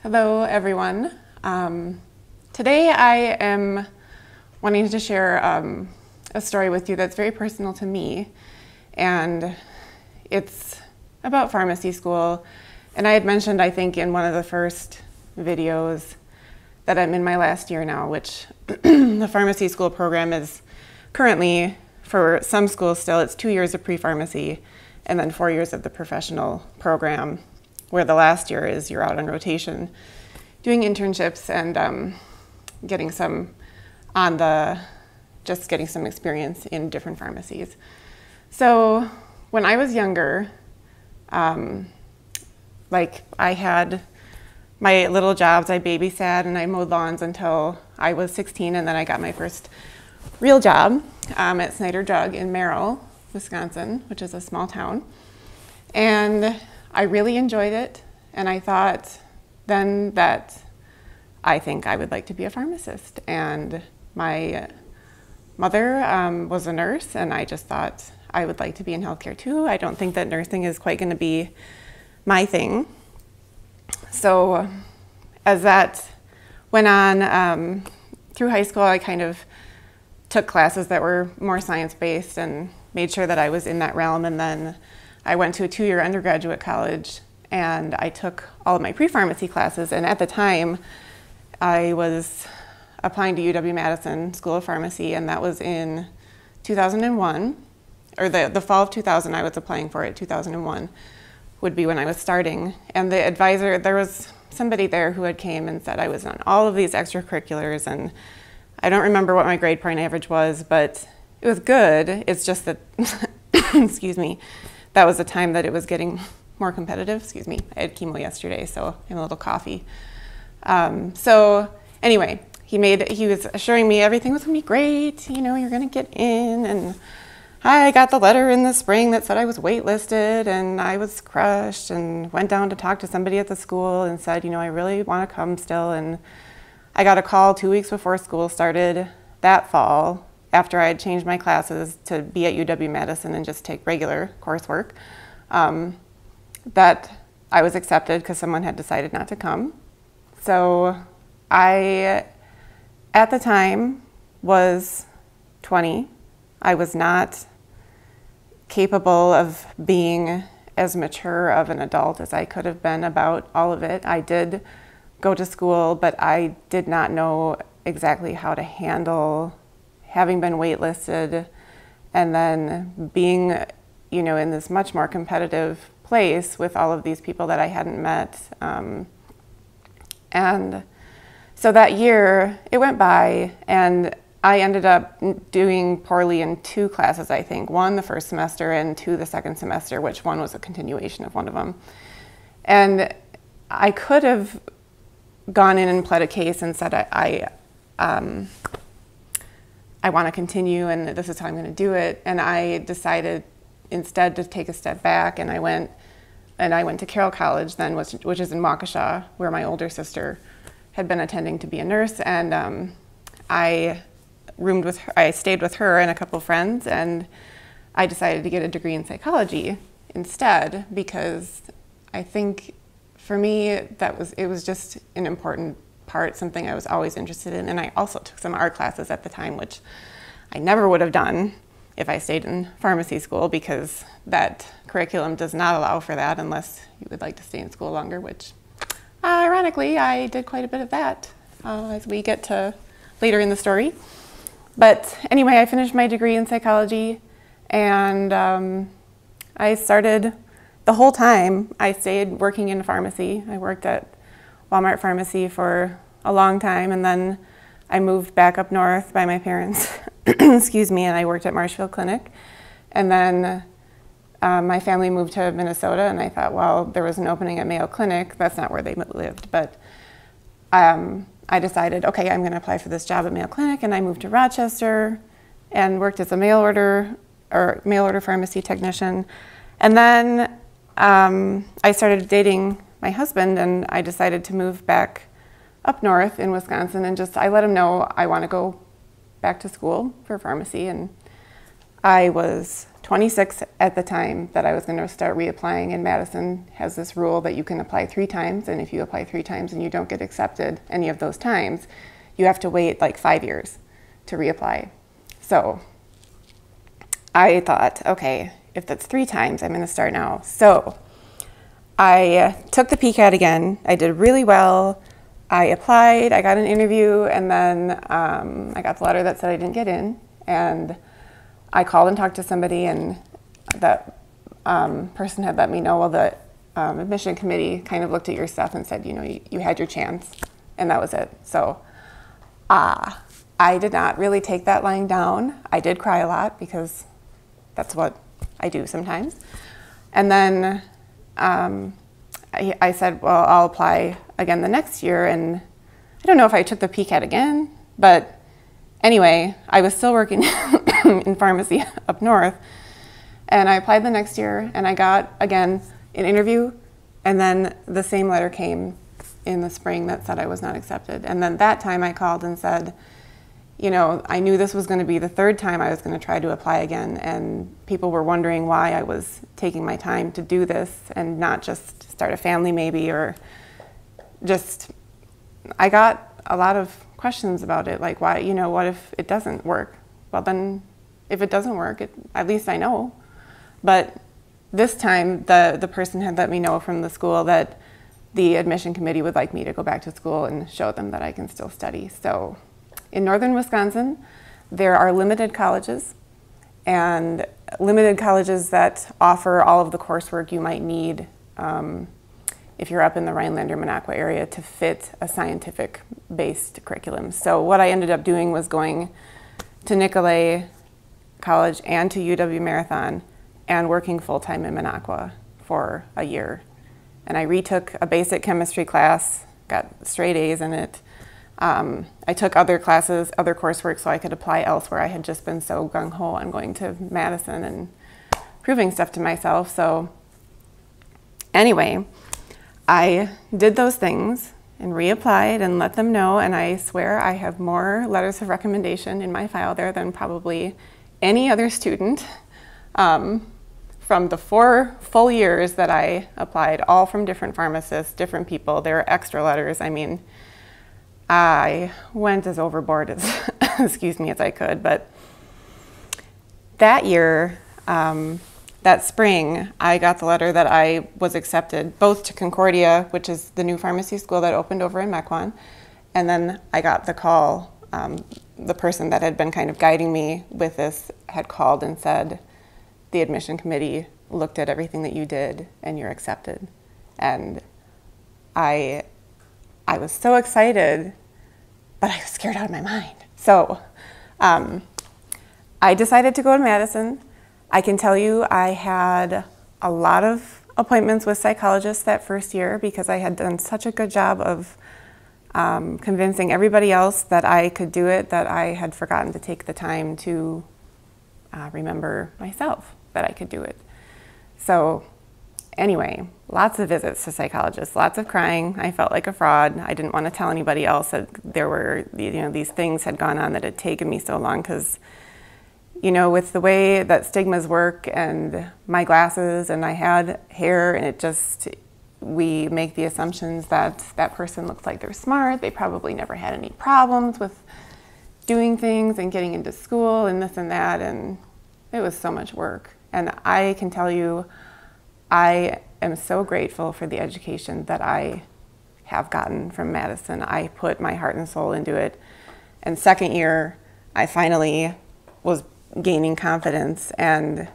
Hello, everyone. Today I am wanting to share a story with you that's very personal to me, and it's about pharmacy school. And I had mentioned, I think, in one of the first videos that I'm in my last year now, which the pharmacy school program is currently, for some schools still, it's 2 years of pre-pharmacy and then 4 years of the professional program, where the last year is you're out on rotation doing internships and getting some getting some experience in different pharmacies. So when I was younger, I had my little jobs. I babysat and I mowed lawns until I was 16, and then I got my first real job at Snyder Drug in Merrill, Wisconsin, which is a small town. And I really enjoyed it, and I thought then that I think I would like to be a pharmacist. And my mother was a nurse, and I just thought I would like to be in healthcare too. I don't think that nursing is quite going to be my thing. So as that went on through high school, I kind of took classes that were more science-based and made sure that I was in that realm. And then I went to a 2-year undergraduate college, and I took all of my pre-pharmacy classes. And at the time, I was applying to UW-Madison School of Pharmacy, and that was in 2001, or the fall of 2000. I was applying for it. 2001 would be when I was starting. And the advisor, there was somebody there who had came and said I was on all of these extracurriculars, and I don't remember what my grade point average was, but it was good. It's just that, excuse me, that was the time that it was getting more competitive. Excuse me, I had chemo yesterday, so I'm a little coffee. So anyway, he was assuring me everything was gonna be great, you know, you're gonna get in, and I got the letter in the spring that said I was waitlisted, and I was crushed, and went down to talk to somebody at the school and said, you know, I really wanna come still. And I got a call 2 weeks before school started that fall, after I had changed my classes to be at UW-Madison and just take regular coursework, that I was accepted because someone had decided not to come. So I, at the time, was 20. I was not capable of being as mature of an adult as I could have been about all of it. I did go to school, but I did not know exactly how to handle having been waitlisted and then being, you know, in this much more competitive place with all of these people that I hadn't met. And so that year, it went by, and I ended up doing poorly in 2 classes, I think. 1 the first semester and 2 the second semester, which one was a continuation of one of them. And I could have gone in and pled a case and said, I want to continue, and this is how I'm going to do it. And I decided instead to take a step back, and I went to Carroll College then, which is in Waukesha, where my older sister had been attending to be a nurse. And I stayed with her and a couple friends, and I decided to get a degree in psychology instead, because I think for me it was just an important part, something I was always interested in. And I also took some art classes at the time, which I never would have done if I stayed in pharmacy school, because that curriculum does not allow for that unless you would like to stay in school longer, which ironically I did quite a bit of that as we get to later in the story. But anyway, I finished my degree in psychology, and I started, the whole time I stayed working in pharmacy. I worked at Walmart Pharmacy for a long time, and then I moved back up north by my parents, excuse me, and I worked at Marshfield Clinic. And then my family moved to Minnesota, and I thought, well, there was an opening at Mayo Clinic. That's not where they lived, but I decided, okay, I'm gonna apply for this job at Mayo Clinic, and I moved to Rochester and worked as a mail order pharmacy technician. And then I started dating my husband, and I decided to move back up north in Wisconsin, and I let him know I want to go back to school for pharmacy. And I was 26 at the time that I was going to start reapplying, and Madison has this rule that you can apply 3 times, and if you apply 3 times and you don't get accepted any of those times, you have to wait like 5 years to reapply. So I thought, okay, if that's 3 times, I'm going to start now. So I took the PCAT again. I did really well. I applied, I got an interview, and then I got the letter that said I didn't get in. And I called and talked to somebody, and that person had let me know, well, the admission committee kind of looked at your stuff and said, you know, you had your chance, and that was it. So I did not really take that lying down. I did cry a lot because that's what I do sometimes. And then I said, well, I'll apply again the next year, and I don't know if I took the PCAT again, but anyway, I was still working in pharmacy up north, and I applied the next year, and I got, again, an interview, and then the same letter came in the spring that said I was not accepted. And then that time I called and said, you know, I knew this was going to be the 3rd time I was going to try to apply again, and people were wondering why I was taking my time to do this and not just start a family maybe, or just, I got a lot of questions about it, like, why, you know, what if it doesn't work? Well, then if it doesn't work, at least I know. But this time the person had let me know from the school that the admission committee would like me to go back to school and show them that I can still study. So in northern Wisconsin, there are limited colleges, and limited colleges that offer all of the coursework you might need if you're up in the Rhinelander-Minocqua area to fit a scientific-based curriculum. So what I ended up doing was going to Nicolet College and to UW-Madison and working full-time in Minocqua for a year. And I retook a basic chemistry class, got straight A's in it. I took other classes, other coursework, so I could apply elsewhere. I had just been so gung-ho on going to Madison and proving stuff to myself. So anyway, I did those things and reapplied and let them know, and I swear I have more letters of recommendation in my file there than probably any other student from the 4 full years that I applied, all from different pharmacists, different people. There are extra letters. I mean, I went as overboard as, excuse me, as I could. But that year, that spring, I got the letter that I was accepted both to Concordia, which is the new pharmacy school that opened over in Mequon, and then I got the call. The person that had been kind of guiding me with this had called and said, the admission committee looked at everything that you did and you're accepted. And I was so excited, but I was scared out of my mind. So I decided to go to Madison. I can tell you I had a lot of appointments with psychologists that first year because I had done such a good job of convincing everybody else that I could do it, that I had forgotten to take the time to remember myself that I could do it. So anyway, lots of visits to psychologists, lots of crying. I felt like a fraud. I didn't want to tell anybody else that there were, you know, these things had gone on that had taken me so long because, you know, with the way that stigmas work and my glasses and I had hair and it just, we make the assumptions that that person looks like they're smart. They probably never had any problems with doing things and getting into school and this and that, and it was so much work. And I can tell you, I am so grateful for the education that I have gotten from Madison. I put my heart and soul into it. And second year, I finally was gaining confidence, and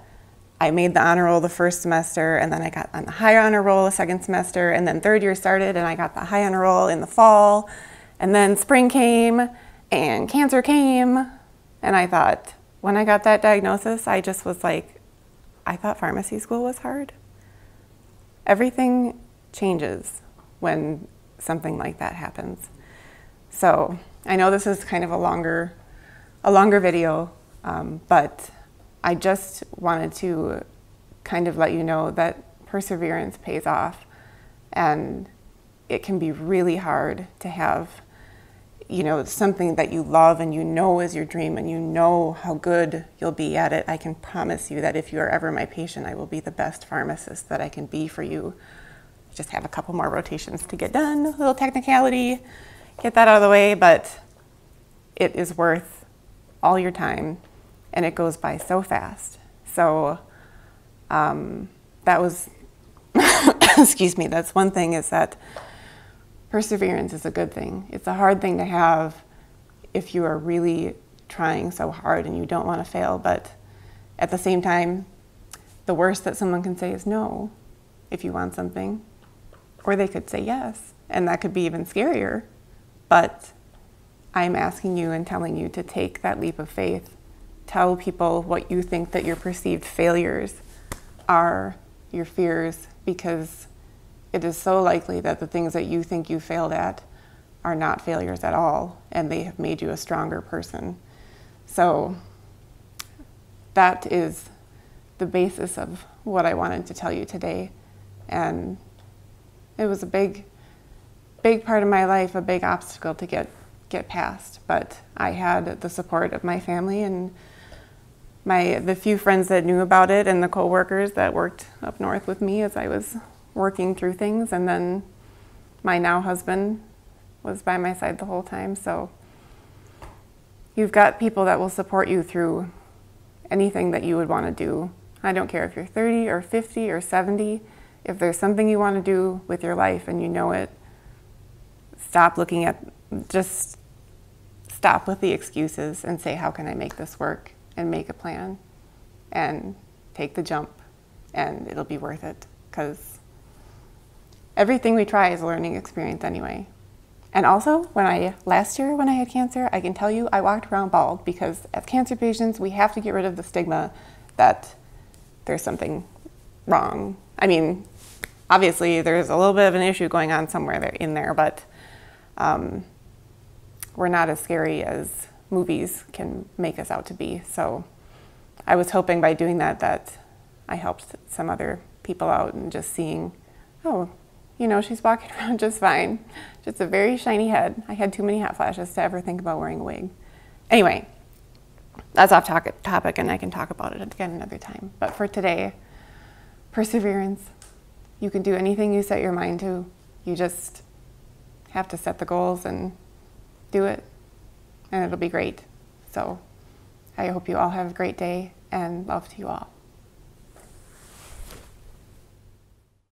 I made the honor roll the first semester, and then I got on the high honor roll the second semester, and then third year started, and I got the high honor roll in the fall, and then spring came, and cancer came, and I thought, when I got that diagnosis, I just was like, I thought pharmacy school was hard. Everything changes when something like that happens. So I know this is kind of a longer video, but I just wanted to kind of let you know that perseverance pays off, and it can be really hard to have you know, something that you love and you know is your dream and you know how good you'll be at it, I can promise you that if you are ever my patient, I will be the best pharmacist that I can be for you. Just have a couple more rotations to get done, a little technicality, get that out of the way, but it is worth all your time and it goes by so fast. So that was, excuse me, that's one thing, is that perseverance is a good thing. It's a hard thing to have if you are really trying so hard and you don't want to fail, but at the same time, the worst that someone can say is no if you want something, or they could say yes, and that could be even scarier. But I'm asking you and telling you to take that leap of faith. Tell people what you think that your perceived failures are, your fears, because it is so likely that the things that you think you failed at are not failures at all, and they have made you a stronger person. So that is the basis of what I wanted to tell you today. And it was a big part of my life, a big obstacle to get past. But I had the support of my family and the few friends that knew about it, and the co-workers that worked up north with me as I was working through things. And then my now husband was by my side the whole time. So you've got people that will support you through anything that you would want to do. I don't care if you're 30 or 50 or 70. If there's something you want to do with your life and you know it, just stop with the excuses and say, how can I make this work? And make a plan and take the jump, and it'll be worth it, because everything we try is a learning experience anyway. And also, last year when I had cancer, I can tell you I walked around bald, because as cancer patients, we have to get rid of the stigma that there's something wrong. I mean, obviously there's a little bit of an issue going on somewhere in there, but we're not as scary as movies can make us out to be. So I was hoping by doing that I helped some other people out, and just seeing, oh, you know, she's walking around just fine. Just a very shiny head. I had too many hot flashes to ever think about wearing a wig. Anyway, that's off topic, and I can talk about it again another time. But for today, perseverance. You can do anything you set your mind to. You just have to set the goals and do it, and it'll be great. So I hope you all have a great day, and love to you all.